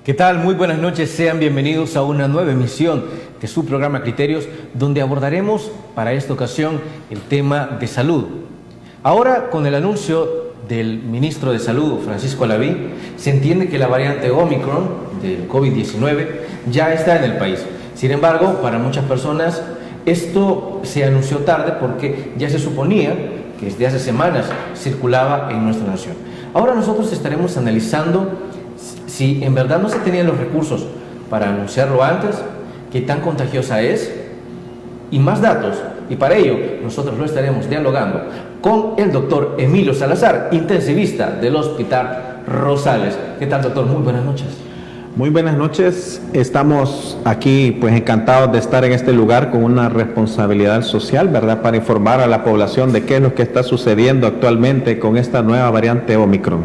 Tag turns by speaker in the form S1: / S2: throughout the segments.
S1: ¿Qué tal? Muy buenas noches, sean bienvenidos a una nueva emisión de su programa Criterios, donde abordaremos para esta ocasión el tema de salud. Ahora, con el anuncio del ministro de Salud, Francisco Alaví, se entiende que la variante Omicron del COVID-19 ya está en el país. Sin embargo, para muchas personas esto se anunció tarde porque ya se suponía que desde hace semanas circulaba en nuestra nación. Ahora nosotros estaremos analizando si en verdad no se tenían los recursos para anunciarlo antes, qué tan contagiosa es y más datos. Y para ello nosotros lo estaremos dialogando con el doctor Emilio Salazar, intensivista del Hospital Rosales. ¿Qué tal, doctor? Muy buenas noches.
S2: Muy buenas noches. Estamos aquí pues encantados de estar en este lugar con una responsabilidad social, ¿verdad? Para informar a la población de qué es lo que está sucediendo actualmente con esta nueva variante Omicron.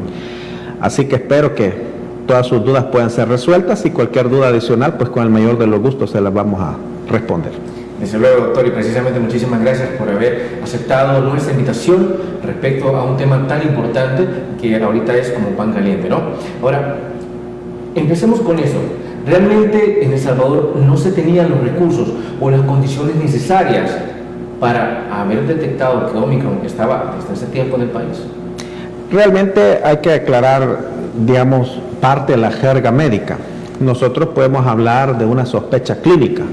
S2: Así que espero que todas sus dudas puedan ser resueltas y cualquier duda adicional, pues con el mayor de los gustos se las vamos a responder.
S1: Desde luego, doctor, y precisamente muchísimas gracias por haber aceptado nuestra invitación respecto a un tema tan importante que ahorita es como pan caliente, ¿no? Ahora, empecemos con eso. ¿Realmente en El Salvador no se tenían los recursos o las condiciones necesarias para haber detectado que Omicron estaba desde hace tiempo en el país?
S2: Realmente hay que aclarar, digamos, parte de la jerga médica. Nosotros podemos hablar de una sospecha clínica.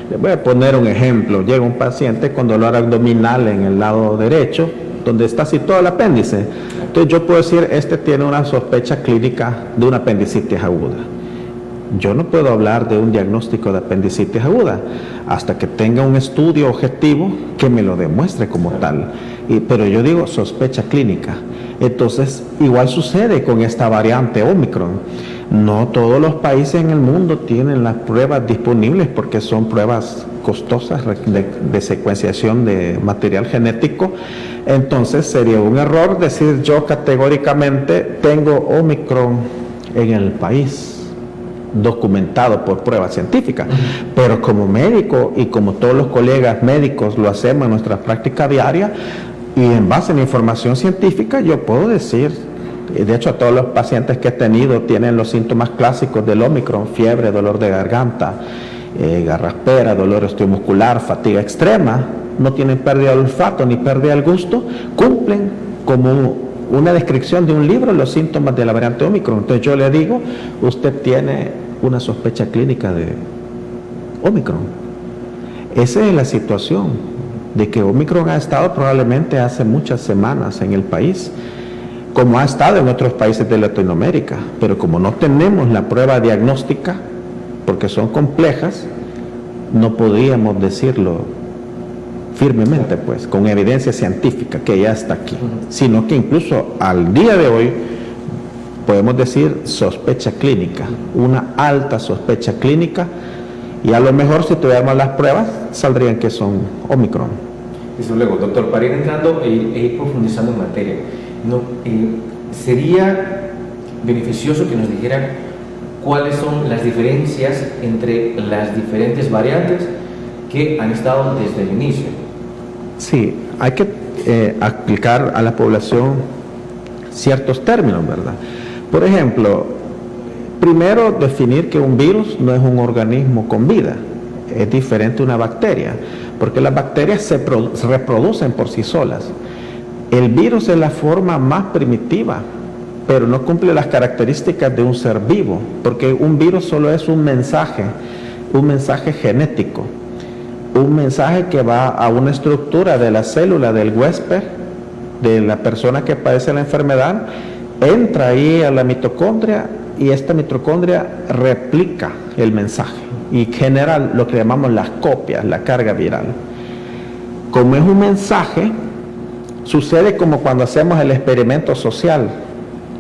S2: Les voy a poner un ejemplo. Llega un paciente con dolor abdominal en el lado derecho, donde está situado el apéndice. Entonces yo puedo decir, este tiene una sospecha clínica de una apendicitis aguda. Yo no puedo hablar de un diagnóstico de apendicitis aguda hasta que tenga un estudio objetivo que me lo demuestre como tal. Pero yo digo sospecha clínica. Entonces, igual sucede con esta variante Omicron. No todos los países en el mundo tienen las pruebas disponibles porque son pruebas costosas de secuenciación de material genético. Entonces, sería un error decir yo categóricamente tengo Omicron en el país, documentado por pruebas científicas. Pero como médico y como todos los colegas médicos lo hacemos en nuestra práctica diaria, y en base a la información científica yo puedo decir, de hecho a todos los pacientes que he tenido tienen los síntomas clásicos del Omicron: fiebre, dolor de garganta, garraspera, dolor osteomuscular, fatiga extrema, no tienen pérdida del olfato ni pérdida del gusto, cumplen como una descripción de un libro los síntomas de la variante Omicron. Entonces yo le digo, usted tiene una sospecha clínica de Omicron. Esa es la situación, de que Omicron ha estado probablemente hace muchas semanas en el país, como ha estado en otros países de Latinoamérica, pero como no tenemos la prueba diagnóstica, porque son complejas, no podríamos decirlo firmemente, pues, con evidencia científica que ya está aquí, sino que incluso al día de hoy podemos decir sospecha clínica, una alta sospecha clínica, y a lo mejor si tuviéramos las pruebas saldrían que son Omicron.
S1: Desde luego, doctor, para ir entrando e ir profundizando en materia, ¿sería beneficioso que nos dijera cuáles son las diferencias entre las diferentes variantes que han estado desde el inicio?
S2: Sí, hay que aplicar a la población ciertos términos, ¿verdad? Por ejemplo, primero definir que un virus no es un organismo con vida, es diferente a una bacteria, porque las bacterias se reproducen por sí solas. El virus es la forma más primitiva, pero no cumple las características de un ser vivo, porque un virus solo es un mensaje genético, un mensaje que va a una estructura de la célula del huésped, de la persona que padece la enfermedad, entra ahí a la mitocondria y esta mitocondria replica el mensaje y genera lo que llamamos las copias, la carga viral. Como es un mensaje, sucede como cuando hacemos el experimento social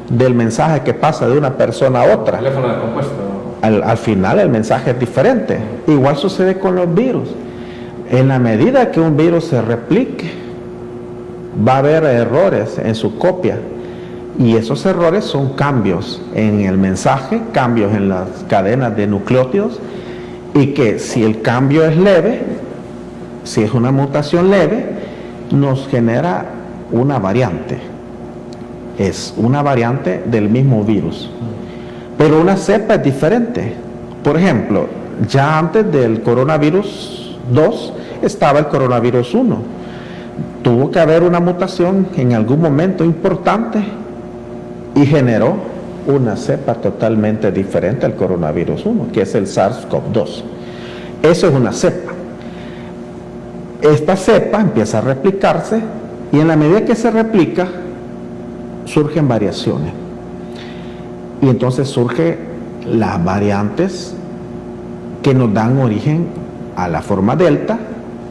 S2: del mensaje que pasa de una persona a otra.
S1: Teléfono de compuesto.
S2: al final el mensaje es diferente. Igual sucede con los virus. En la medida que un virus se replique, va a haber errores en su copia. Y esos errores son cambios en el mensaje, cambios en las cadenas de nucleótidos, y que si el cambio es leve, si es una mutación leve, nos genera una variante. Es una variante del mismo virus. Pero una cepa es diferente. Por ejemplo, ya antes del coronavirus 2 estaba el coronavirus 1. Tuvo que haber una mutación en algún momento importante y generó una cepa totalmente diferente al coronavirus 1, que es el SARS-CoV-2. Eso es una cepa. Esta cepa empieza a replicarse y en la medida que se replica, surgen variaciones. Y entonces surgen las variantes que nos dan origen a la forma Delta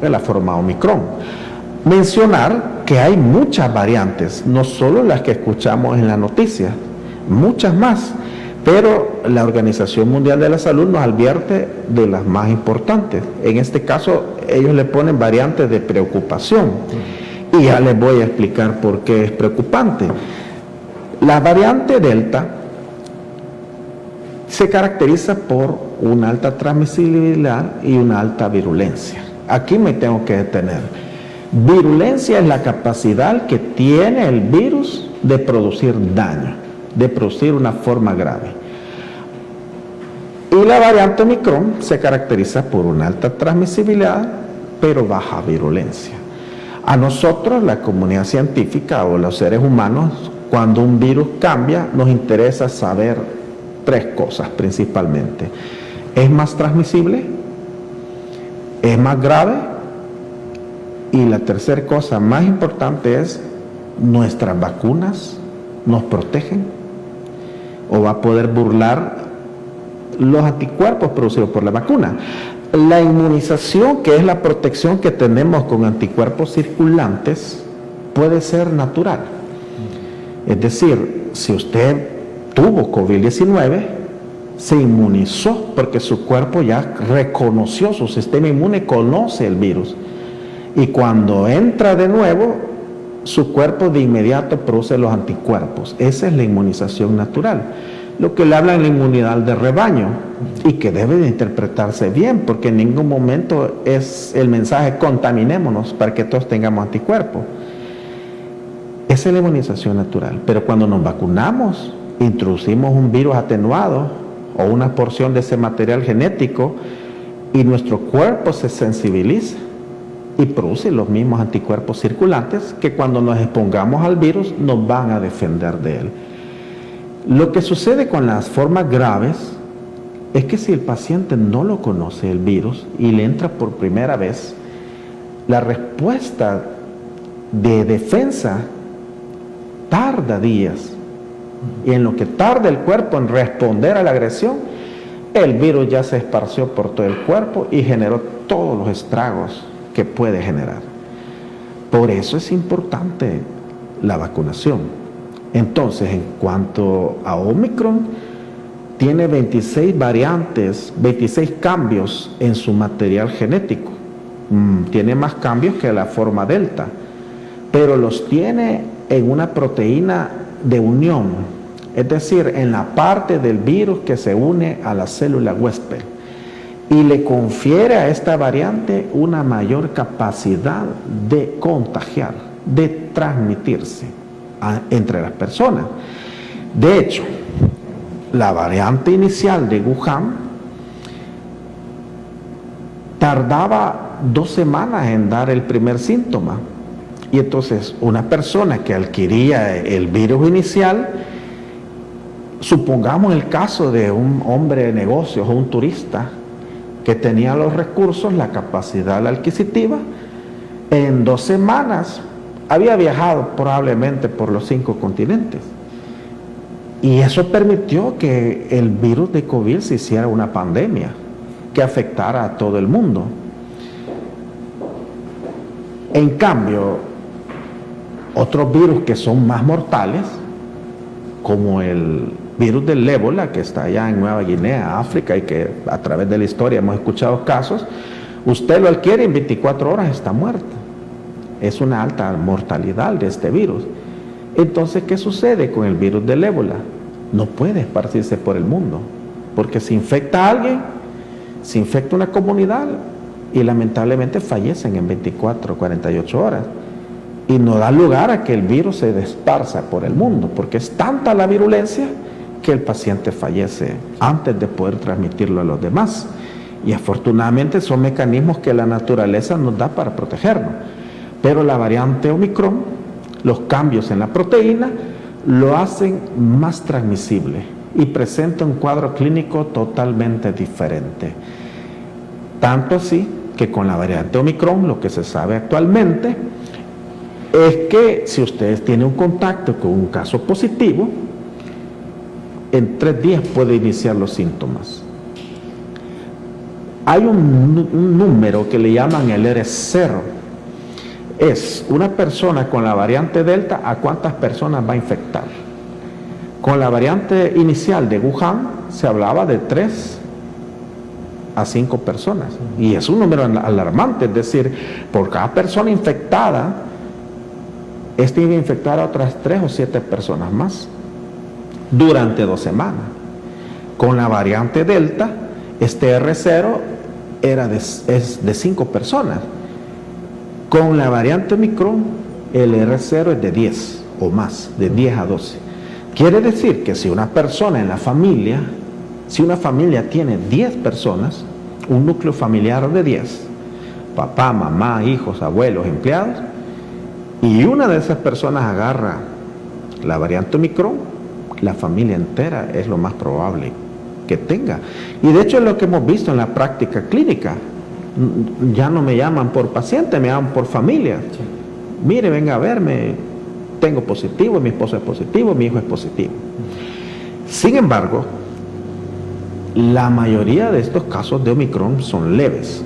S2: y a la forma Omicron. Mencionar que hay muchas variantes, no solo las que escuchamos en la noticia, muchas más, pero la Organización Mundial de la Salud nos advierte de las más importantes. En este caso, ellos le ponen variantes de preocupación. Y ya les voy a explicar por qué es preocupante. La variante Delta se caracteriza por una alta transmisibilidad y una alta virulencia. Aquí me tengo que detener. Virulencia es la capacidad que tiene el virus de producir daño, de producir una forma grave. Y la variante Omicron se caracteriza por una alta transmisibilidad, pero baja virulencia. A nosotros, la comunidad científica o los seres humanos, cuando un virus cambia, nos interesa saber tres cosas principalmente. ¿Es más transmisible? ¿Es más grave? Y la tercera cosa más importante es, ¿nuestras vacunas nos protegen? ¿O va a poder burlar los anticuerpos producidos por la vacuna? La inmunización, que es la protección que tenemos con anticuerpos circulantes, puede ser natural. Es decir, si usted tuvo COVID-19, se inmunizó porque su cuerpo ya reconoció, su sistema inmune conoce el virus. Y cuando entra de nuevo, su cuerpo de inmediato produce los anticuerpos. Esa es la inmunización natural. Lo que le hablan la inmunidad de rebaño y que debe de interpretarse bien, porque en ningún momento es el mensaje contaminémonos para que todos tengamos anticuerpos. Esa es la inmunización natural. Pero cuando nos vacunamos, introducimos un virus atenuado o una porción de ese material genético y nuestro cuerpo se sensibiliza y produce los mismos anticuerpos circulantes que cuando nos expongamos al virus nos van a defender de él. Lo que sucede con las formas graves es que si el paciente no lo conoce el virus y le entra por primera vez, la respuesta de defensa tarda días. Y en lo que tarda el cuerpo en responder a la agresión, el virus ya se esparció por todo el cuerpo y generó todos los estragos que puede generar. Por eso es importante la vacunación. Entonces, en cuanto a Omicron, tiene 26 variantes, 26 cambios en su material genético. Tiene más cambios que la forma Delta, pero los tiene en una proteína de unión, es decir, en la parte del virus que se une a la célula huésped, y le confiere a esta variante una mayor capacidad de contagiar, de transmitirse entre las personas. De hecho, la variante inicial de Wuhan tardaba 2 semanas en dar el primer síntoma. Y entonces una persona que adquiría el virus inicial, supongamos el caso de un hombre de negocios o un turista que tenía los recursos, la capacidad adquisitiva, en 2 semanas había viajado probablemente por los 5 continentes. Y eso permitió que el virus de COVID se hiciera una pandemia que afectara a todo el mundo. En cambio, otros virus que son más mortales, como el virus del ébola, que está allá en Nueva Guinea, África, y que a través de la historia hemos escuchado casos, usted lo adquiere y en 24 horas está muerto. Es una alta mortalidad de este virus. Entonces, ¿qué sucede con el virus del ébola? No puede esparcirse por el mundo, porque si infecta a alguien, se infecta una comunidad y lamentablemente fallecen en 24 o 48 horas. Y no da lugar a que el virus se esparza por el mundo, porque es tanta la virulencia que el paciente fallece antes de poder transmitirlo a los demás. Y afortunadamente son mecanismos que la naturaleza nos da para protegernos. Pero la variante Omicron, los cambios en la proteína, lo hacen más transmisible y presenta un cuadro clínico totalmente diferente. Tanto así que con la variante Omicron, lo que se sabe actualmente es que si ustedes tienen un contacto con un caso positivo, en 3 días puede iniciar los síntomas. Hay un número que le llaman el R0. Es una persona con la variante Delta, ¿a cuántas personas va a infectar? Con la variante inicial de Wuhan se hablaba de 3 a 5 personas. Y es un número alarmante, es decir, por cada persona infectada, iba a infectar a otras 3 o 7 personas más durante 2 semanas. Con la variante Delta, este R0 es de 5 personas. Con la variante Omicron, el R0 es de 10 o más, de 10 a 12. Quiere decir que si una persona en la familia, si una familia tiene 10 personas, un núcleo familiar de 10, papá, mamá, hijos, abuelos, empleados, y una de esas personas agarra la variante Omicron, la familia entera es lo más probable que tenga. Y de hecho es lo que hemos visto en la práctica clínica. Ya no me llaman por paciente, me llaman por familia. Sí. Mire, venga a verme, tengo positivo, mi esposo es positivo, mi hijo es positivo. Sin embargo, la mayoría de estos casos de Omicron son leves.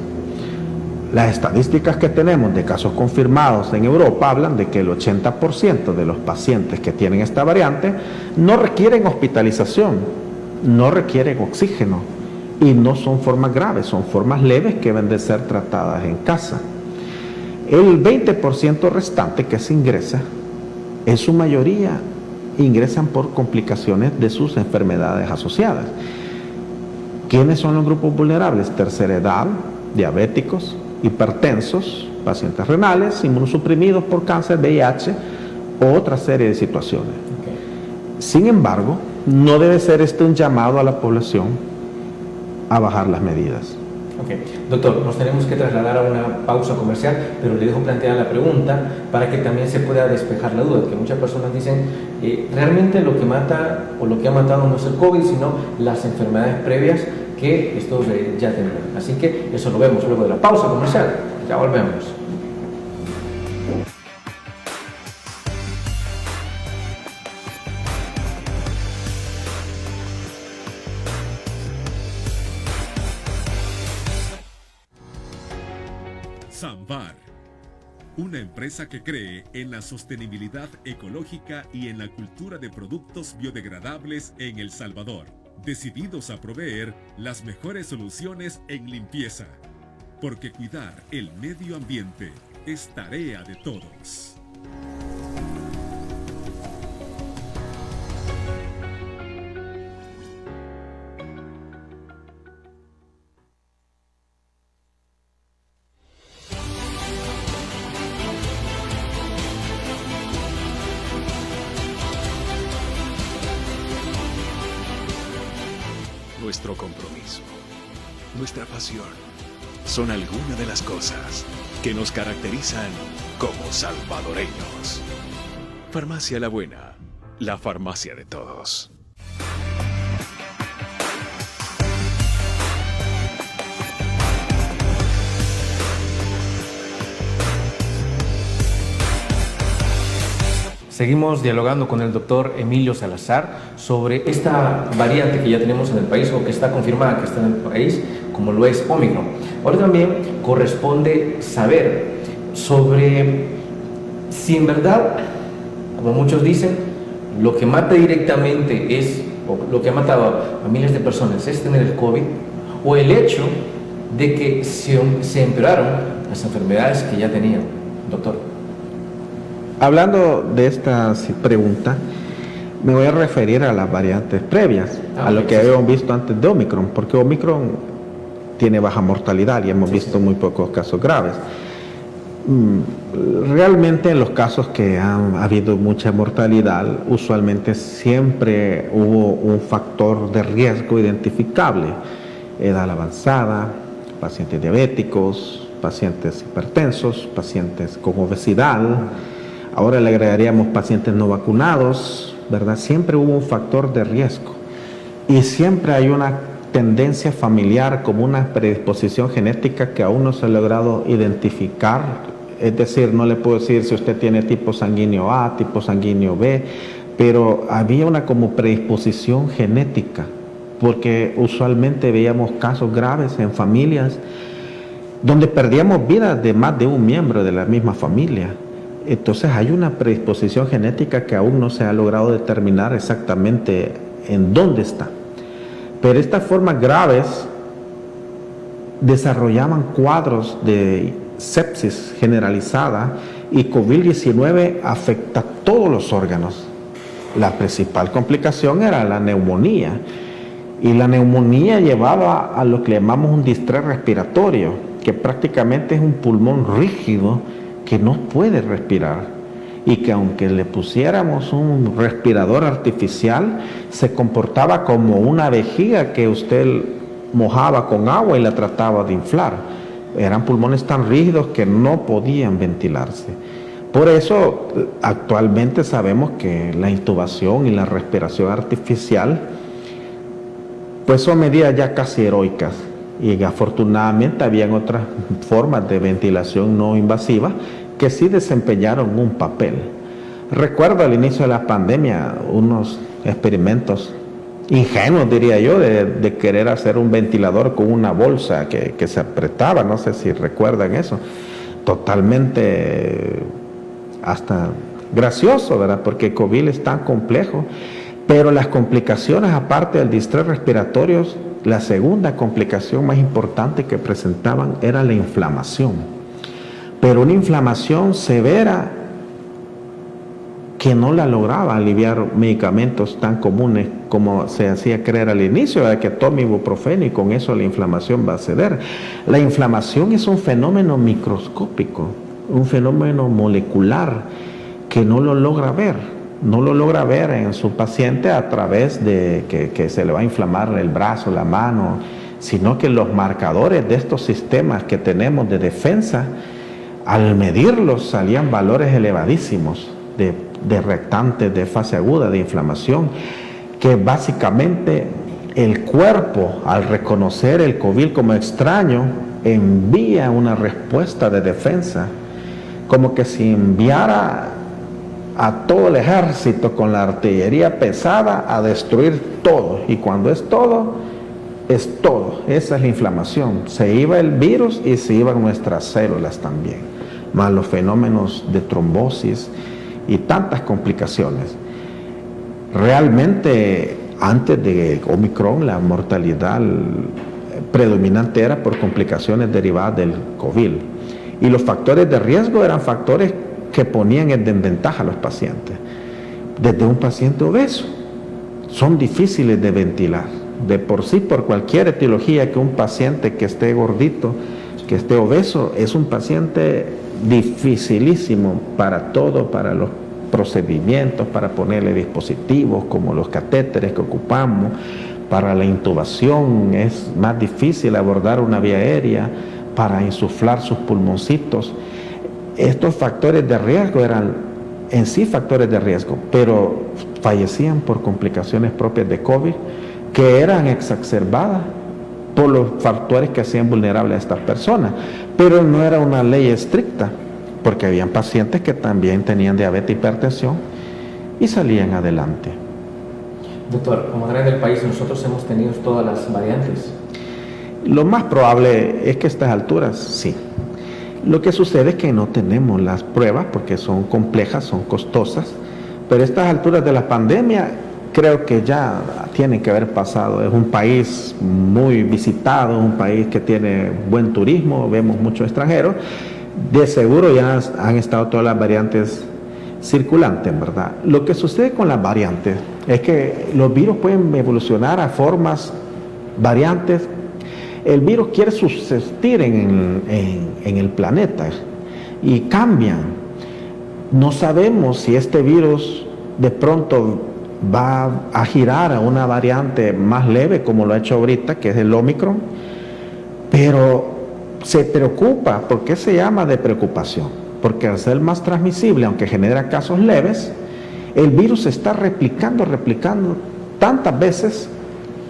S2: Las estadísticas que tenemos de casos confirmados en Europa hablan de que el 80% de los pacientes que tienen esta variante no requieren hospitalización, no requieren oxígeno y no son formas graves, son formas leves que deben de ser tratadas en casa. El 20% restante que se ingresa, en su mayoría ingresan por complicaciones de sus enfermedades asociadas. ¿Quiénes son los grupos vulnerables? Tercera edad, diabéticos, hipertensos, pacientes renales, inmunosuprimidos por cáncer, VIH, o otra serie de situaciones. Okay. Sin embargo, no debe ser un llamado a la población a bajar las medidas.
S1: Ok, doctor, nos tenemos que trasladar a una pausa comercial, pero le dejo planteada la pregunta para que también se pueda despejar la duda, que muchas personas dicen, realmente lo que mata o lo que ha matado no es el COVID, sino las enfermedades previas que estos ya tenían. Así que eso lo vemos luego de la pausa comercial. Ya volvemos.
S3: Samvar, una empresa que cree en la sostenibilidad ecológica y en la cultura de productos biodegradables en El Salvador, decididos a proveer las mejores soluciones en limpieza, porque cuidar el medio ambiente es tarea de todos.
S4: Nuestro compromiso, nuestra pasión, son algunas de las cosas que nos caracterizan como salvadoreños. Farmacia La Buena, la farmacia de todos.
S1: Seguimos dialogando con el doctor Emilio Salazar sobre esta variante que ya tenemos en el país o que está confirmada que está en el país, como lo es Omicron. Ahora también corresponde saber sobre si en verdad, como muchos dicen, lo que mata directamente es o lo que ha matado a miles de personas es tener el COVID, o el hecho de que se empeoraron las enfermedades que ya tenían, doctor?
S2: Hablando de esta pregunta, me voy a referir a las variantes previas, a lo que habíamos visto antes de Omicron, porque Omicron tiene baja mortalidad y hemos visto muy pocos casos graves. Realmente en los casos que han habido mucha mortalidad, usualmente siempre hubo un factor de riesgo identificable: edad avanzada, pacientes diabéticos, pacientes hipertensos, pacientes con obesidad. Ahora le agregaríamos pacientes no vacunados, ¿verdad? Siempre hubo un factor de riesgo y siempre hay una tendencia familiar, como una predisposición genética que aún no se ha logrado identificar. Es decir, no le puedo decir si usted tiene tipo sanguíneo A, tipo sanguíneo B, pero había una como predisposición genética, porque usualmente veíamos casos graves en familias donde perdíamos vidas de más de un miembro de la misma familia. Entonces hay una predisposición genética que aún no se ha logrado determinar exactamente en dónde está. Pero estas formas graves desarrollaban cuadros de sepsis generalizada, y COVID-19 afecta todos los órganos. La principal complicación era la neumonía, y la neumonía llevaba a lo que llamamos un distrés respiratorio, que prácticamente es un pulmón rígido que no puede respirar, y que aunque le pusiéramos un respirador artificial, se comportaba como una vejiga que usted mojaba con agua y la trataba de inflar. Eran pulmones tan rígidos que no podían ventilarse. Por eso actualmente sabemos que la intubación y la respiración artificial pues son medidas ya casi heroicas, y afortunadamente habían otras formas de ventilación no invasiva que sí desempeñaron un papel. Recuerdo al inicio de la pandemia unos experimentos ingenuos, diría yo, de querer hacer un ventilador con una bolsa que se apretaba. No sé si recuerdan eso. Totalmente hasta gracioso, ¿verdad? Porque COVID es tan complejo. Pero las complicaciones, aparte del distrés respiratorio, la segunda complicación más importante que presentaban era la inflamación. Pero una inflamación severa que no la lograba aliviar medicamentos tan comunes como se hacía creer al inicio, de que tome ibuprofeno y con eso la inflamación va a ceder. La inflamación es un fenómeno microscópico, un fenómeno molecular que no lo logra ver en su paciente a través de que se le va a inflamar el brazo, la mano, sino que los marcadores de estos sistemas que tenemos de defensa, al medirlos salían valores elevadísimos de reactantes de fase aguda de inflamación, que básicamente el cuerpo, al reconocer el COVID como extraño, envía una respuesta de defensa, como que si enviara a todo el ejército con la artillería pesada a destruir todo, y cuando es todo, es todo. Esa es la inflamación. Se iba el virus y se iban nuestras células también, más los fenómenos de trombosis y tantas complicaciones. Realmente antes de Omicron la mortalidad predominante era por complicaciones derivadas del COVID, y los factores de riesgo eran factores que ponían en desventaja a los pacientes. Desde un paciente obeso, son difíciles de ventilar de por sí, por cualquier etiología, que un paciente que esté gordito, que esté obeso, es un paciente dificilísimo para todo, para los procedimientos, para ponerle dispositivos como los catéteres que ocupamos, para la intubación es más difícil abordar una vía aérea, para insuflar sus pulmoncitos. Estos factores de riesgo eran en sí factores de riesgo, pero fallecían por complicaciones propias de COVID, que eran exacerbadas por los factores que hacían vulnerables a estas personas. Pero no era una ley estricta, porque habían pacientes que también tenían diabetes e hipertensión y salían adelante.
S1: Doctor, como grande del país, nosotros hemos tenido todas las variantes.
S2: Lo más probable es que a estas alturas sí. Lo que sucede es que no tenemos las pruebas porque son complejas, son costosas, pero a estas alturas de la pandemia creo que ya tienen que haber pasado. Es un país muy visitado, es un país que tiene buen turismo, vemos muchos extranjeros. De seguro ya han estado todas las variantes circulantes, ¿verdad? Lo que sucede con las variantes es que los virus pueden evolucionar a formas variantes. El virus quiere subsistir en el planeta y cambian. No sabemos si este virus de pronto va a girar a una variante más leve como lo ha hecho ahorita, que es el Omicron, pero se preocupa. ¿Por qué se llama de preocupación? Porque al ser más transmisible, aunque genera casos leves, el virus se está replicando tantas veces,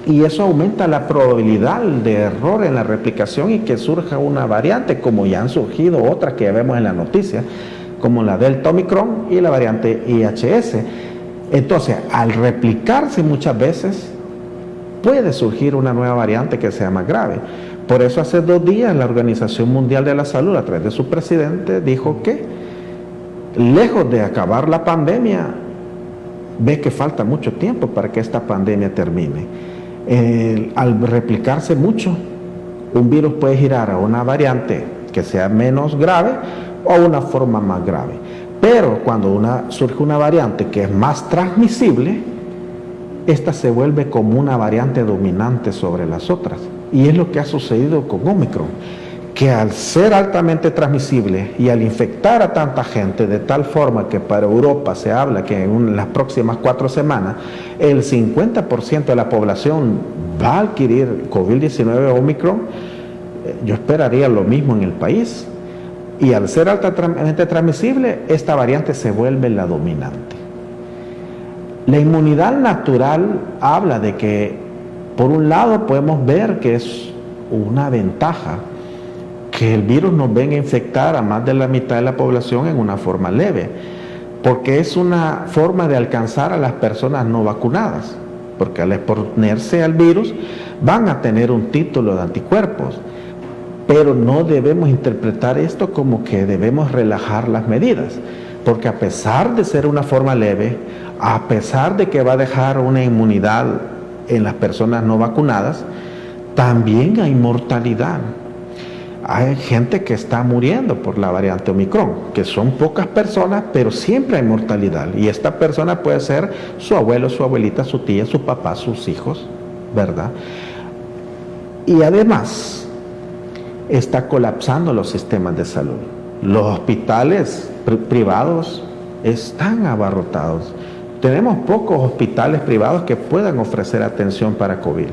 S2: y eso aumenta la probabilidad de error en la replicación y que surja una variante, como ya han surgido otras que ya vemos en la noticia, como la Delta Omicron y la variante IHS. Entonces, al replicarse muchas veces, puede surgir una nueva variante que sea más grave. Por eso hace 2 días la Organización Mundial de la Salud, a través de su presidente, dijo que, lejos de acabar la pandemia, ve que falta mucho tiempo para que esta pandemia termine. Al replicarse mucho, un virus puede girar a una variante que sea menos grave o a una forma más grave. Pero cuando surge una variante que es más transmisible, esta se vuelve como una variante dominante sobre las otras. Y es lo que ha sucedido con Omicron, que al ser altamente transmisible y al infectar a tanta gente de tal forma que para Europa se habla que en las próximas 4 semanas el 50% de la población va a adquirir COVID-19 Omicron, yo esperaría lo mismo en el país. Y al ser altamente transmisible, esta variante se vuelve la dominante. La inmunidad natural habla de que, por un lado, podemos ver que es una ventaja que el virus nos venga a infectar a más de la mitad de la población en una forma leve, porque es una forma de alcanzar a las personas no vacunadas, porque al exponerse al virus van a tener un título de anticuerpos. Pero no debemos interpretar esto como que debemos relajar las medidas, porque a pesar de ser una forma leve, a pesar de que va a dejar una inmunidad en las personas no vacunadas, también hay mortalidad. Hay gente que está muriendo por la variante Omicron, que son pocas personas, pero siempre hay mortalidad. Y esta persona puede ser su abuelo, su abuelita, su tía, su papá, sus hijos, ¿verdad? Y además, está colapsando los sistemas de salud. Los hospitales privados están abarrotados. Tenemos pocos hospitales privados que puedan ofrecer atención para COVID.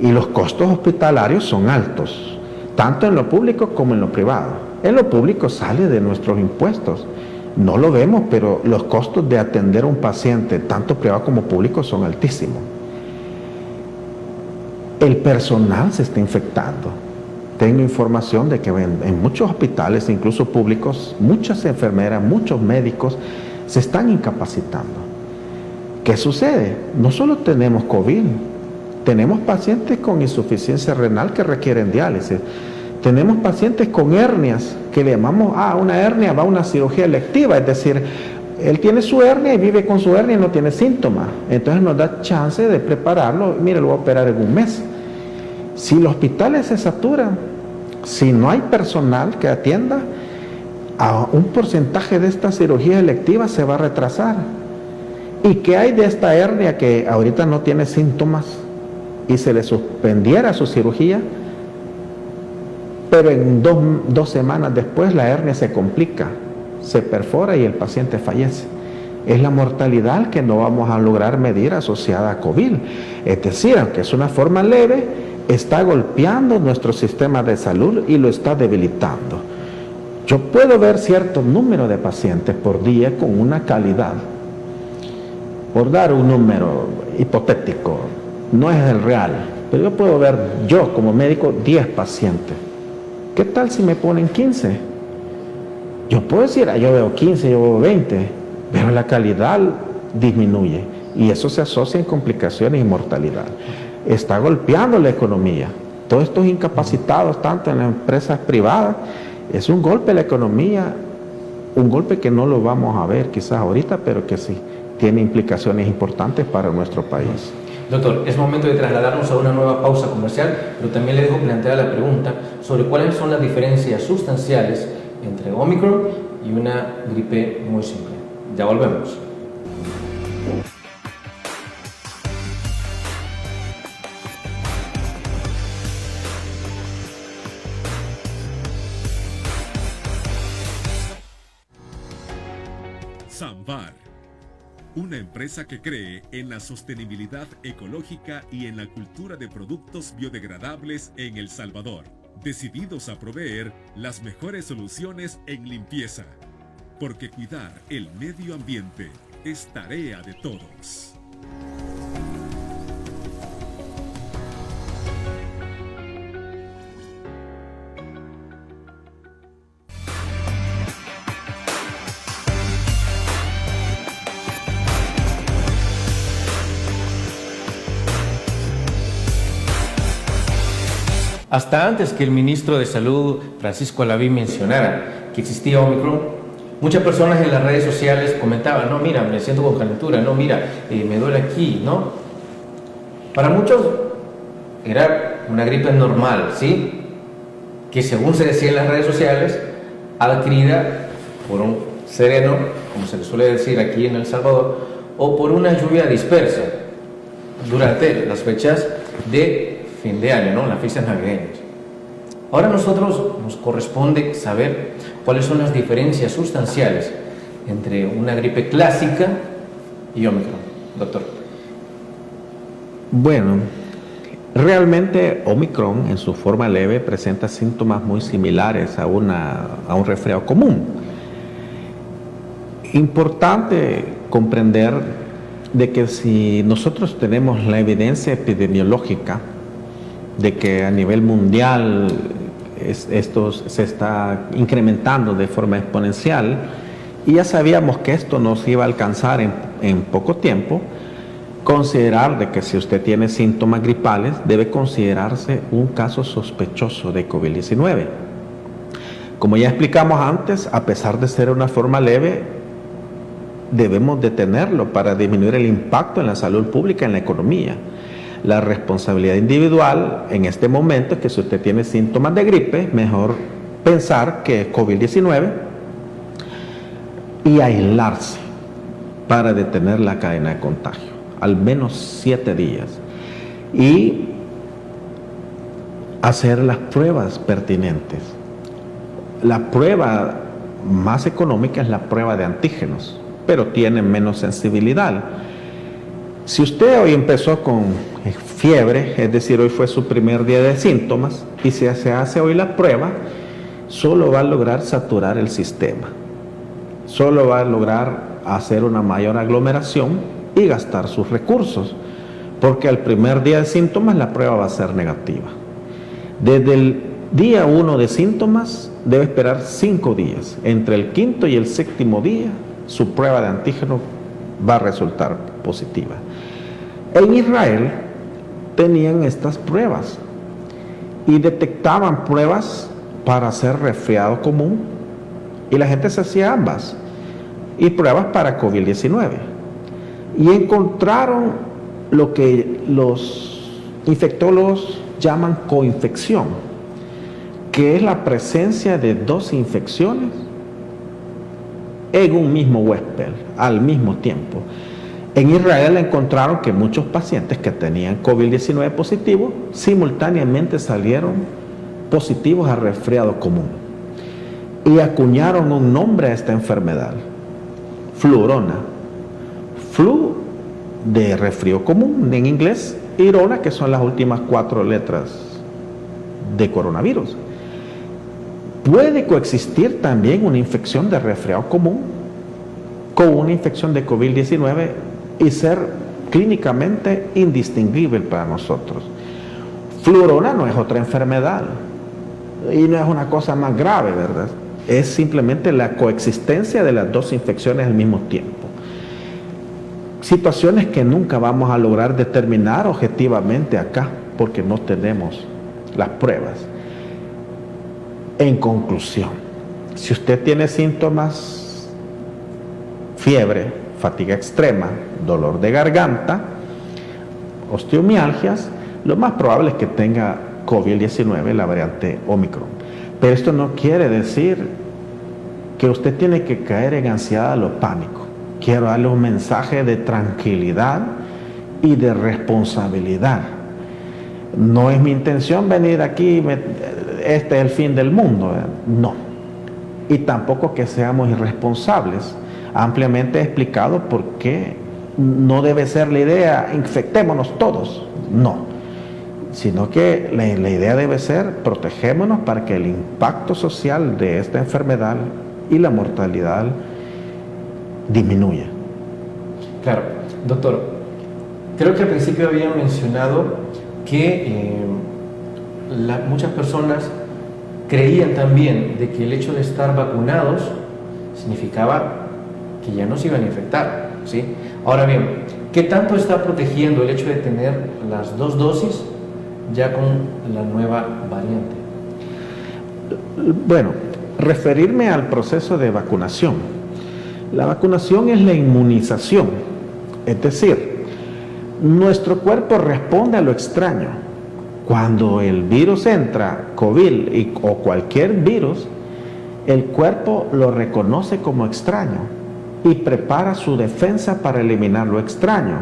S2: Y los costos hospitalarios son altos, tanto en lo público como en lo privado. En lo público sale de nuestros impuestos. No lo vemos, pero los costos de atender a un paciente, tanto privado como público, son altísimos. El personal se está infectando. Tengo información de que en muchos hospitales, incluso públicos, muchas enfermeras, muchos médicos se están incapacitando. ¿Qué sucede? No solo tenemos COVID, tenemos pacientes con insuficiencia renal que requieren diálisis. Tenemos pacientes con hernias, que le llamamos, una hernia va a una cirugía electiva, es decir, él tiene su hernia y vive con su hernia y no tiene síntomas. Entonces nos da chance de prepararlo, mire, lo voy a operar en 1 mes. Si los hospitales se saturan, si no hay personal que atienda, a un porcentaje de esta cirugía electiva se va a retrasar. ¿Y qué hay de esta hernia que ahorita no tiene síntomas y se le suspendiera su cirugía? Pero en 2 semanas después la hernia se complica, se perfora y el paciente fallece. Es la mortalidad que no vamos a lograr medir asociada a COVID. Es decir, aunque es una forma leve, está golpeando nuestro sistema de salud y lo está debilitando. Yo puedo ver cierto número de pacientes por día con una calidad. Por dar un número hipotético, no es el real, pero yo puedo ver, yo como médico, 10 pacientes. ¿Qué tal si me ponen 15? Yo puedo decir, yo veo 15, yo veo 20, pero la calidad disminuye y eso se asocia en complicaciones y mortalidad. Está golpeando la economía. Todos estos incapacitados, tanto en las empresas privadas, es un golpe a la economía, un golpe que no lo vamos a ver quizás ahorita, pero que sí, tiene implicaciones importantes para nuestro país.
S1: Doctor, es momento de trasladarnos a una nueva pausa comercial, pero también le dejo planteada la pregunta sobre cuáles son las diferencias sustanciales entre Omicron y una gripe muy simple. Ya volvemos.
S3: Samvar, una empresa que cree en la sostenibilidad ecológica y en la cultura de productos biodegradables en El Salvador, decididos a proveer las mejores soluciones en limpieza, porque cuidar el medio ambiente es tarea de todos.
S1: Hasta antes que el ministro de Salud, Francisco Alaví, mencionara que existía Omicron, muchas personas en las redes sociales comentaban, no, mira, me siento con calentura, no, mira, me duele aquí, ¿no? Para muchos era una gripe normal, ¿sí? Que según se decía en las redes sociales, adquirida por un sereno, como se le suele decir aquí en El Salvador, o por una lluvia dispersa durante las fechas de fin de año, ¿no? Las fiestas navideñas. Ahora a nosotros nos corresponde saber cuáles son las diferencias sustanciales entre una gripe clásica y Omicron, doctor.
S2: Bueno, realmente Omicron en su forma leve presenta síntomas muy similares a un resfriado común. Importante comprender de que si nosotros tenemos la evidencia epidemiológica de que a nivel mundial esto se está incrementando de forma exponencial y ya sabíamos que esto nos iba a alcanzar en poco tiempo, considerar de que si usted tiene síntomas gripales debe considerarse un caso sospechoso de COVID-19. Como ya explicamos antes, a pesar de ser una forma leve, debemos detenerlo para disminuir el impacto en la salud pública y en la economía. La responsabilidad individual en este momento es que si usted tiene síntomas de gripe, mejor pensar que es COVID-19 y aislarse para detener la cadena de contagio, al menos 7 días. Y hacer las pruebas pertinentes. La prueba más económica es la prueba de antígenos, pero tiene menos sensibilidad. Si usted hoy empezó con fiebre, es decir, hoy fue su primer día de síntomas, y si se hace hoy la prueba, solo va a lograr saturar el sistema, solo va a lograr hacer una mayor aglomeración y gastar sus recursos, porque al primer día de síntomas la prueba va a ser negativa. Desde el día 1 de síntomas debe esperar 5 días, entre el quinto y el séptimo día su prueba de antígeno va a resultar positiva. En Israel tenían estas pruebas y detectaban pruebas para hacer resfriado común y la gente se hacía ambas y pruebas para COVID-19 y encontraron lo que los infectólogos llaman coinfección, que es la presencia de 2 infecciones en un mismo huésped al mismo tiempo. En Israel encontraron que muchos pacientes que tenían COVID-19 positivo simultáneamente salieron positivos a resfriado común y acuñaron un nombre a esta enfermedad, fluorona. Flu de resfrío común en inglés y rona, que son las últimas 4 letras de coronavirus. Puede coexistir también una infección de resfriado común con una infección de COVID-19 y ser clínicamente indistinguible para nosotros. Fluorona no es otra enfermedad y no es una cosa más grave, ¿verdad? Es simplemente la coexistencia de las 2 infecciones al mismo tiempo. Situaciones que nunca vamos a lograr determinar objetivamente acá porque no tenemos las pruebas. En conclusión, si usted tiene síntomas, fiebre, fatiga extrema, dolor de garganta, osteomialgias, lo más probable es que tenga COVID-19, la variante Omicron. Pero esto no quiere decir que usted tiene que caer en ansiedad o pánico. Quiero darle un mensaje de tranquilidad y de responsabilidad. No es mi intención venir aquí, este es el fin del mundo, no. Y tampoco que seamos irresponsables. Ampliamente he explicado por qué no debe ser la idea, infectémonos todos, no. Sino que la idea debe ser protegémonos para que el impacto social de esta enfermedad y la mortalidad disminuya.
S1: Claro, doctor, creo que al principio había mencionado que muchas personas creían también de que el hecho de estar vacunados significaba que ya no se iban a infectar, ¿sí? Ahora bien, ¿qué tanto está protegiendo el hecho de tener las 2 dosis ya con la nueva variante?
S2: Bueno, referirme al proceso de vacunación. La vacunación es la inmunización, es decir, nuestro cuerpo responde a lo extraño. Cuando el virus entra, COVID o cualquier virus, el cuerpo lo reconoce como extraño y prepara su defensa para eliminar lo extraño.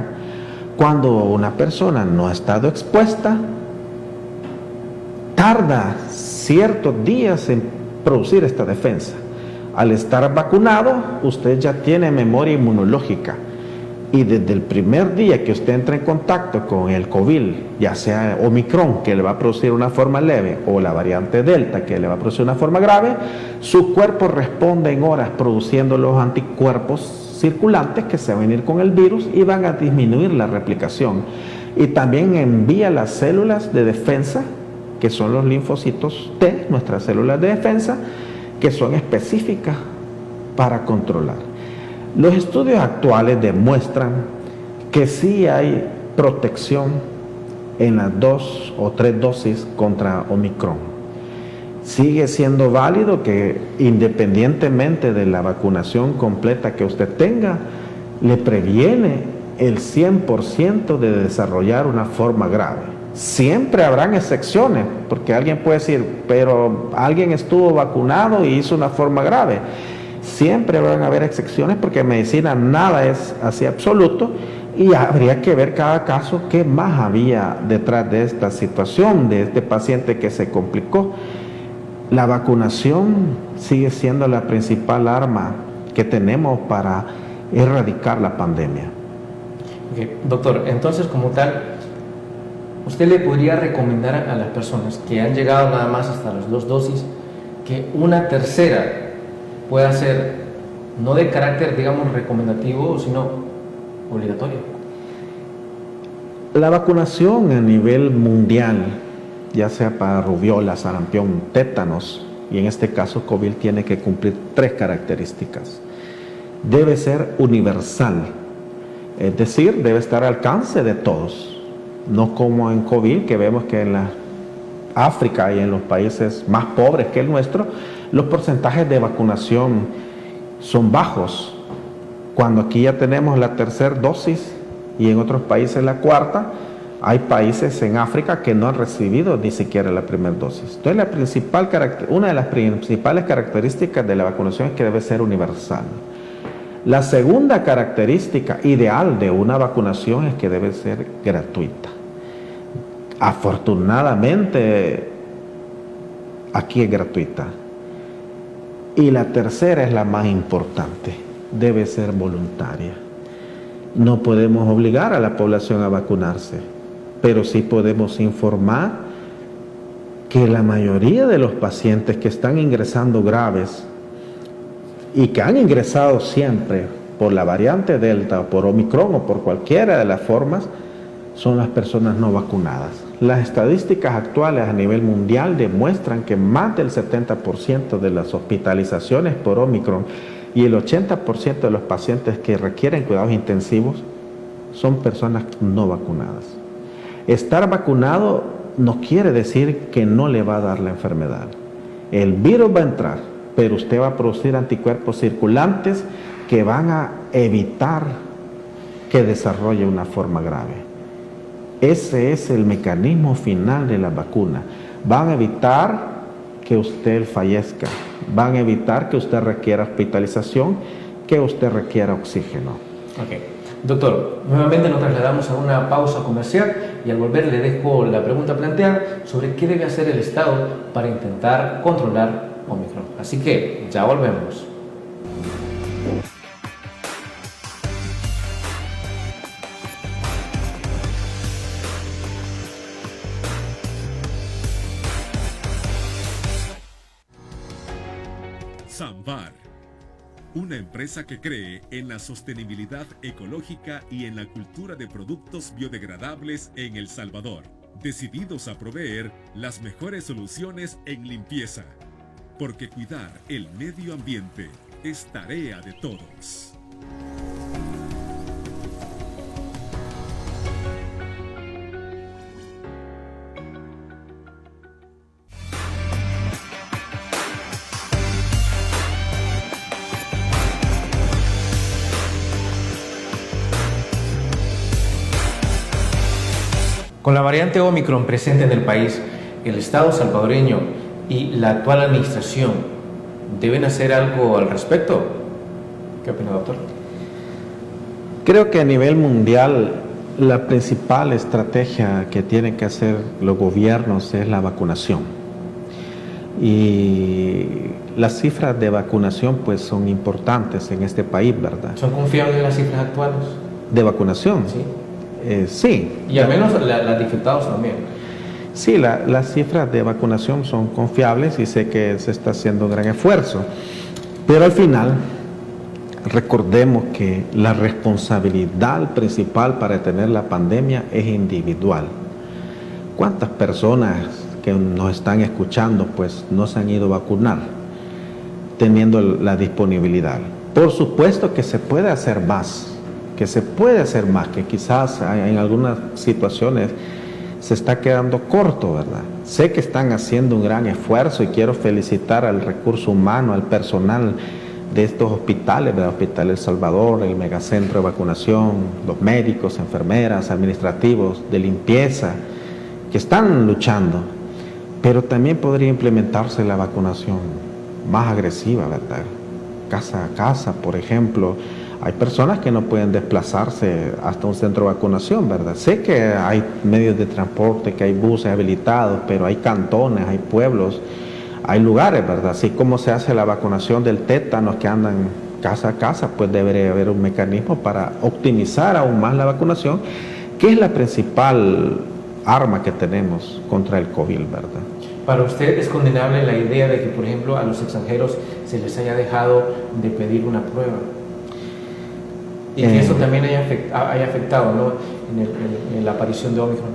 S2: Cuando una persona no ha estado expuesta, tarda ciertos días en producir esta defensa. Al estar vacunado, usted ya tiene memoria inmunológica y desde el primer día que usted entra en contacto con el COVID, ya sea Omicron, que le va a producir una forma leve, o la variante Delta, que le va a producir una forma grave, su cuerpo responde en horas produciendo los anticuerpos circulantes que se van a ir con el virus y van a disminuir la replicación. Y también envía las células de defensa, que son los linfocitos T, nuestras células de defensa, que son específicas para controlar. Los estudios actuales demuestran que sí hay protección en las 2 o 3 dosis contra Omicron. Sigue siendo válido que independientemente de la vacunación completa que usted tenga, le previene el 100% de desarrollar una forma grave. Siempre habrán excepciones, porque alguien puede decir, pero alguien estuvo vacunado y hizo una forma grave. Siempre van a haber excepciones porque en medicina nada es así absoluto y habría que ver cada caso qué más había detrás de esta situación, de este paciente que se complicó. La vacunación sigue siendo la principal arma que tenemos para erradicar la pandemia.
S1: Okay. Doctor, entonces como tal, ¿usted le podría recomendar a las personas que han llegado nada más hasta las 2 dosis que una tercera pueda ser no de carácter, digamos, recomendativo, sino obligatorio?
S2: La vacunación a nivel mundial, ya sea para rubiola, sarampión, tétanos, y en este caso COVID, tiene que cumplir 3 características. Debe ser universal, es decir, debe estar al alcance de todos, no como en COVID, que vemos que en la África y en los países más pobres que el nuestro, los porcentajes de vacunación son bajos, cuando aquí ya tenemos la 3ª dosis y en otros países la 4ª. Hay países en África que no han recibido ni siquiera la 1ª dosis. Entonces una de las principales características de la vacunación es que debe ser universal. La segunda característica ideal de una vacunación es que debe ser gratuita. Afortunadamente aquí es gratuita. Y la tercera es la más importante, debe ser voluntaria. No podemos obligar a la población a vacunarse, pero sí podemos informar que la mayoría de los pacientes que están ingresando graves y que han ingresado siempre por la variante Delta o por Omicron o por cualquiera de las formas, son las personas no vacunadas. Las estadísticas actuales a nivel mundial demuestran que más del 70% de las hospitalizaciones por Omicron y el 80% de los pacientes que requieren cuidados intensivos son personas no vacunadas. Estar vacunado no quiere decir que no le va a dar la enfermedad. El virus va a entrar, pero usted va a producir anticuerpos circulantes que van a evitar que desarrolle una forma grave. Ese es el mecanismo final de la vacuna. Van a evitar que usted fallezca, van a evitar que usted requiera hospitalización, que usted requiera oxígeno.
S1: Ok. Doctor, nuevamente nos trasladamos a una pausa comercial y al volver le dejo la pregunta planteada sobre qué debe hacer el Estado para intentar controlar Omicron. Así que ya volvemos.
S3: Samvar, una empresa que cree en la sostenibilidad ecológica y en la cultura de productos biodegradables en El Salvador, decididos a proveer las mejores soluciones en limpieza, porque cuidar el medio ambiente es tarea de todos.
S1: Con la variante Omicron presente en el país, el Estado salvadoreño y la actual administración deben hacer algo al respecto. ¿Qué opina, doctor?
S2: Creo que a nivel mundial la principal estrategia que tienen que hacer los gobiernos es la vacunación. Y las cifras de vacunación pues son importantes en este país, ¿verdad?
S1: ¿Son confiables las cifras actuales?
S2: ¿De vacunación?
S1: Sí.
S2: Sí.
S1: Y al menos las de infectados también.
S2: Sí, las cifras de vacunación son confiables y sé que se está haciendo un gran esfuerzo. Pero al final, recordemos que la responsabilidad principal para detener la pandemia es individual. ¿Cuántas personas que nos están escuchando pues no se han ido a vacunar teniendo la disponibilidad? Por supuesto que se puede hacer más, que quizás en algunas situaciones se está quedando corto, ¿verdad? Sé que están haciendo un gran esfuerzo y quiero felicitar al recurso humano, al personal de estos hospitales, ¿verdad? Hospital El Salvador, el megacentro de vacunación, los médicos, enfermeras, administrativos, de limpieza, que están luchando, pero también podría implementarse la vacunación más agresiva, ¿verdad? Casa a casa, por ejemplo. Hay personas que no pueden desplazarse hasta un centro de vacunación, ¿verdad? Sé que hay medios de transporte, que hay buses habilitados, pero hay cantones, hay pueblos, hay lugares, ¿verdad? Así como se hace la vacunación del tétanos que andan casa a casa, pues debería haber un mecanismo para optimizar aún más la vacunación, que es la principal arma que tenemos contra el COVID, ¿verdad?
S1: Para usted es condenable la idea de que, por ejemplo, a los extranjeros se les haya dejado de pedir una prueba. Y que eso también haya afectado, ¿no?, en la aparición de Omicron.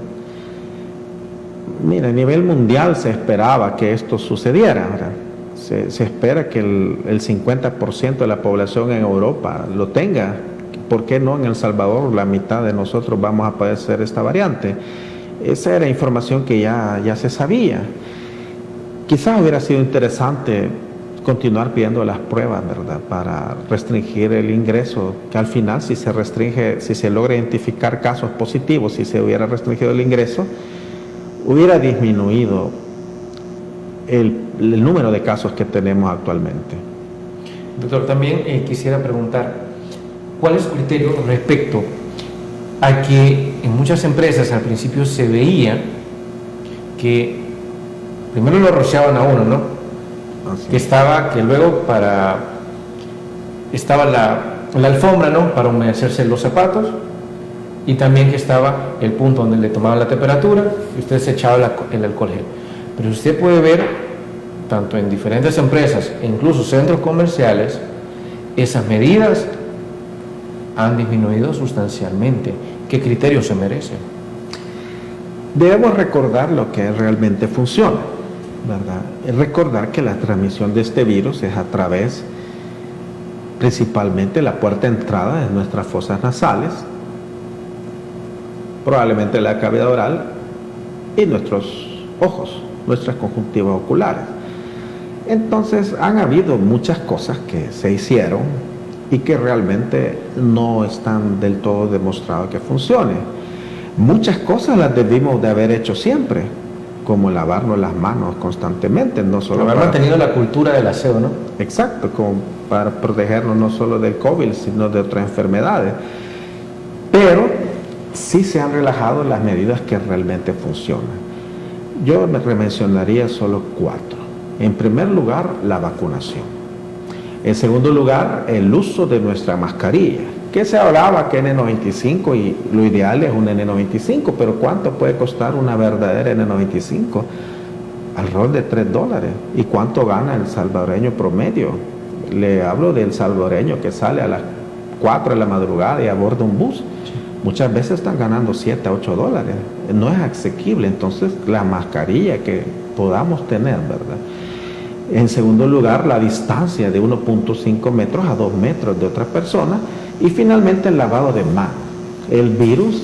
S2: Mira, a nivel mundial se esperaba que esto sucediera, ¿verdad? Se espera que el 50% de la población en Europa lo tenga. ¿Por qué no en El Salvador la mitad de nosotros vamos a padecer esta variante? Esa era información que ya se sabía. Quizás hubiera sido interesante continuar pidiendo las pruebas, ¿verdad?, para restringir el ingreso, que al final si se logra identificar casos positivos, si se hubiera restringido el ingreso, hubiera disminuido el número de casos que tenemos actualmente.
S1: Doctor, también quisiera preguntar, ¿cuál es su criterio respecto a que en muchas empresas al principio se veía que primero lo rociaban a uno, ¿no? Que luego estaba la alfombra, ¿no?, para humedecerse los zapatos, y también que estaba el punto donde le tomaban la temperatura y usted se echaba el alcohol gel. Pero usted puede ver, tanto en diferentes empresas e incluso centros comerciales, esas medidas han disminuido sustancialmente. ¿Qué criterio se merece?
S2: Debemos recordar lo que realmente funciona, ¿verdad? Es recordar que la transmisión de este virus es a través, principalmente, la puerta de entrada de nuestras fosas nasales, probablemente la cavidad oral y nuestros ojos, nuestras conjuntivas oculares. Entonces han habido muchas cosas que se hicieron y que realmente no están del todo demostrados que funcione. Muchas cosas las debimos de haber hecho siempre, como lavarnos las manos constantemente, no solo
S1: haber mantenido la cultura del aseo, ¿no?
S2: Exacto, como para protegernos no solo del COVID, sino de otras enfermedades. Pero sí se han relajado las medidas que realmente funcionan. Yo me mencionaría solo 4. En primer lugar, la vacunación. En segundo lugar, el uso de nuestra mascarilla, que se hablaba que N95 y lo ideal es un N95, pero ¿cuánto puede costar una verdadera N95? Alrededor de $3. ¿Y cuánto gana el salvadoreño promedio? Le hablo del salvadoreño que sale a las 4 de la madrugada y aborda un bus. Muchas veces están ganando $7 a $8. No es asequible, entonces la mascarilla que podamos tener, ¿verdad? En segundo lugar, la distancia de 1.5 metros a 2 metros de otra persona. Y finalmente el lavado de manos. El virus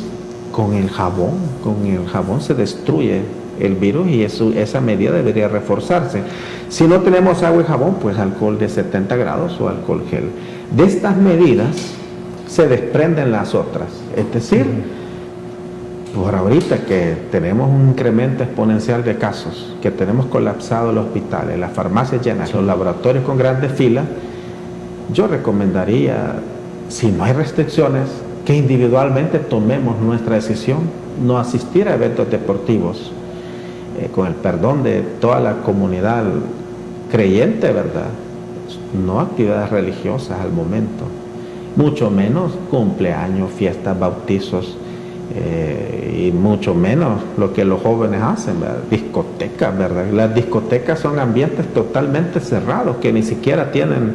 S2: con el jabón se destruye el virus y esa medida debería reforzarse. Si no tenemos agua y jabón, pues alcohol de 70 grados o alcohol gel. De estas medidas se desprenden las otras. Es decir, por ahorita que tenemos un incremento exponencial de casos, que tenemos colapsados los hospitales, las farmacias llenas, los laboratorios con grandes filas, yo recomendaría, si no hay restricciones, que individualmente tomemos nuestra decisión, no asistir a eventos deportivos, con el perdón de toda la comunidad creyente, ¿verdad? No actividades religiosas al momento, mucho menos cumpleaños, fiestas, bautizos, y mucho menos lo que los jóvenes hacen, ¿verdad? Discotecas, ¿verdad? Las discotecas son ambientes totalmente cerrados que ni siquiera tienen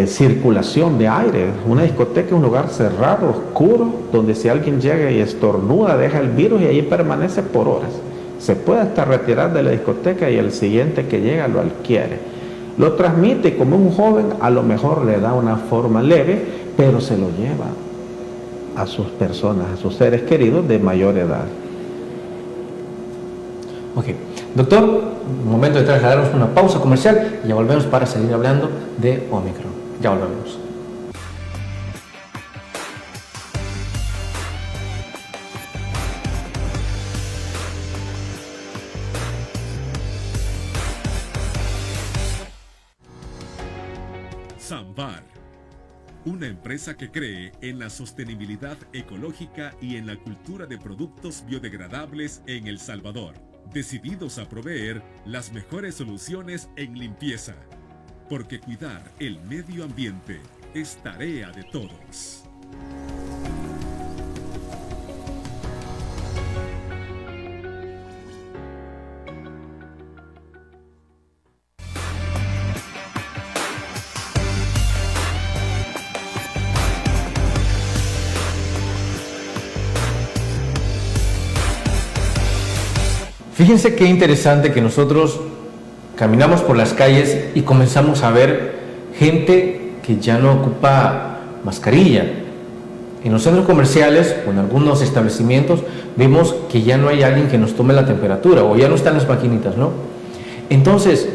S2: circulación de aire. Una discoteca es un lugar cerrado, oscuro, donde si alguien llega y estornuda, deja el virus y ahí permanece por horas. Se puede hasta retirar de la discoteca y el siguiente que llega lo adquiere. Lo transmite y como un joven a lo mejor le da una forma leve, pero se lo lleva a sus personas, a sus seres queridos de mayor edad.
S1: Ok, doctor, momento de trasladarnos una pausa comercial y ya volvemos para seguir hablando de Omicron. Ya volvemos.
S3: Sambar, una empresa que cree en la sostenibilidad ecológica y en la cultura de productos biodegradables en El Salvador, decididos a proveer las mejores soluciones en limpieza, porque cuidar el medio ambiente es tarea de todos.
S1: Fíjense qué interesante que nosotros caminamos por las calles y comenzamos a ver gente que ya no ocupa mascarilla. En los centros comerciales o en algunos establecimientos vemos que ya no hay alguien que nos tome la temperatura o ya no están las maquinitas, ¿no? Entonces,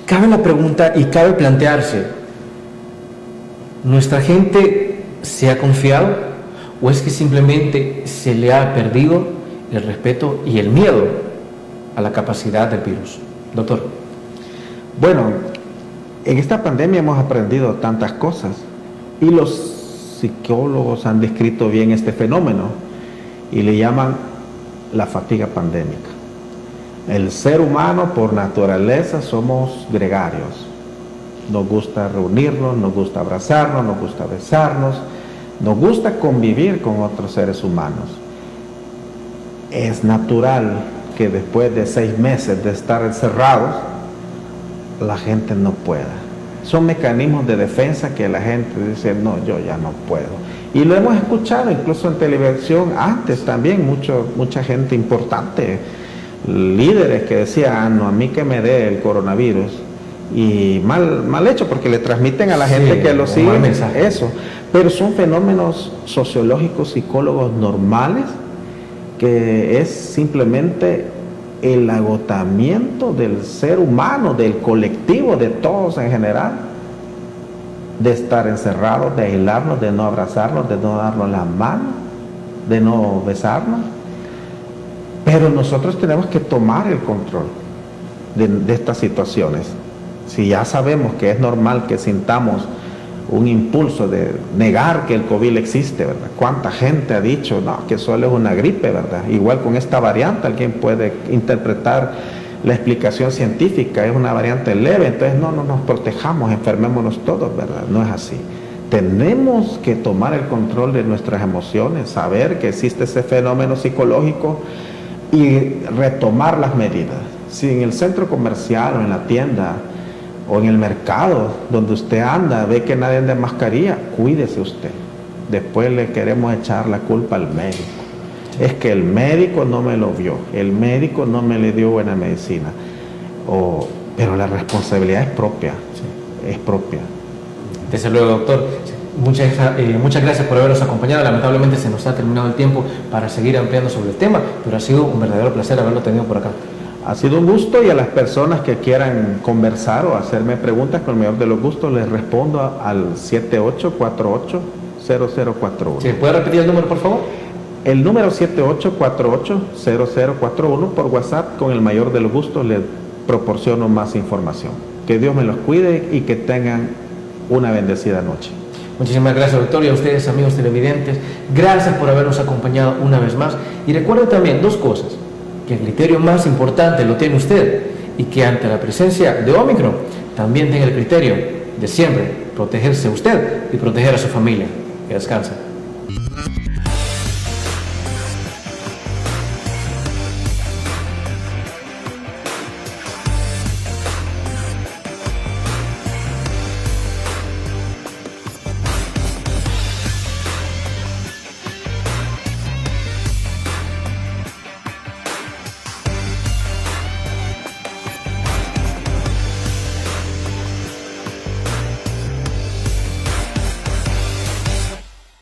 S1: cabe la pregunta y cabe plantearse, ¿nuestra gente se ha confiado o es que simplemente se le ha perdido el respeto y el miedo a la capacidad del virus? Doctor.
S2: Bueno, en esta pandemia hemos aprendido tantas cosas y los psicólogos han descrito bien este fenómeno y le llaman la fatiga pandémica. El ser humano por naturaleza somos gregarios. Nos gusta reunirnos, nos gusta abrazarnos, nos gusta besarnos, nos gusta convivir con otros seres humanos. Es natural que después de 6 meses de estar encerrados, la gente no pueda. Son mecanismos de defensa que la gente dice, no, yo ya no puedo. Y lo hemos escuchado incluso en televisión antes también, mucha gente importante, líderes que decían, no, a mí que me dé el coronavirus. Y mal hecho porque le transmiten a la gente que lo sigue eso. Pero son fenómenos sociológicos, psicólogos normales, que es simplemente el agotamiento del ser humano, del colectivo, de todos en general, de estar encerrados, de aislarnos, de no abrazarnos, de no darnos la mano, de no besarnos. Pero nosotros tenemos que tomar el control de estas situaciones. Si ya sabemos que es normal que sintamos un impulso de negar que el COVID existe, ¿verdad? ¿Cuánta gente ha dicho, no, que solo es una gripe, ¿verdad? Igual con esta variante, alguien puede interpretar la explicación científica, es una variante leve, entonces no nos protejamos, enfermémonos todos, ¿verdad? No es así. Tenemos que tomar el control de nuestras emociones, saber que existe ese fenómeno psicológico y retomar las medidas. Si en el centro comercial o en la tienda o en el mercado donde usted anda ve que nadie anda en mascarilla, cuídese usted. Después le queremos echar la culpa al médico. Es que el médico no me lo vio, el médico no me le dio buena medicina. Pero la responsabilidad es propia, ¿sí? Es propia.
S1: Desde luego, doctor. Muchas gracias por habernos acompañado. Lamentablemente se nos ha terminado el tiempo para seguir ampliando sobre el tema, pero ha sido un verdadero placer haberlo tenido por acá.
S2: Ha sido un gusto, y a las personas que quieran conversar o hacerme preguntas, con el mayor de los gustos les respondo al 7848-0041.
S1: ¿Se puede repetir el número, por favor?
S2: El número 7848-0041 por WhatsApp, con el mayor de los gustos les proporciono más información. Que Dios me los cuide y que tengan una bendecida noche.
S1: Muchísimas gracias, doctor, y a ustedes, amigos televidentes, gracias por habernos acompañado una vez más. Y recuerden también dos cosas: que el criterio más importante lo tiene usted, y que ante la presencia de Omicron también tenga el criterio de siempre protegerse usted y proteger a su familia. Que descanse.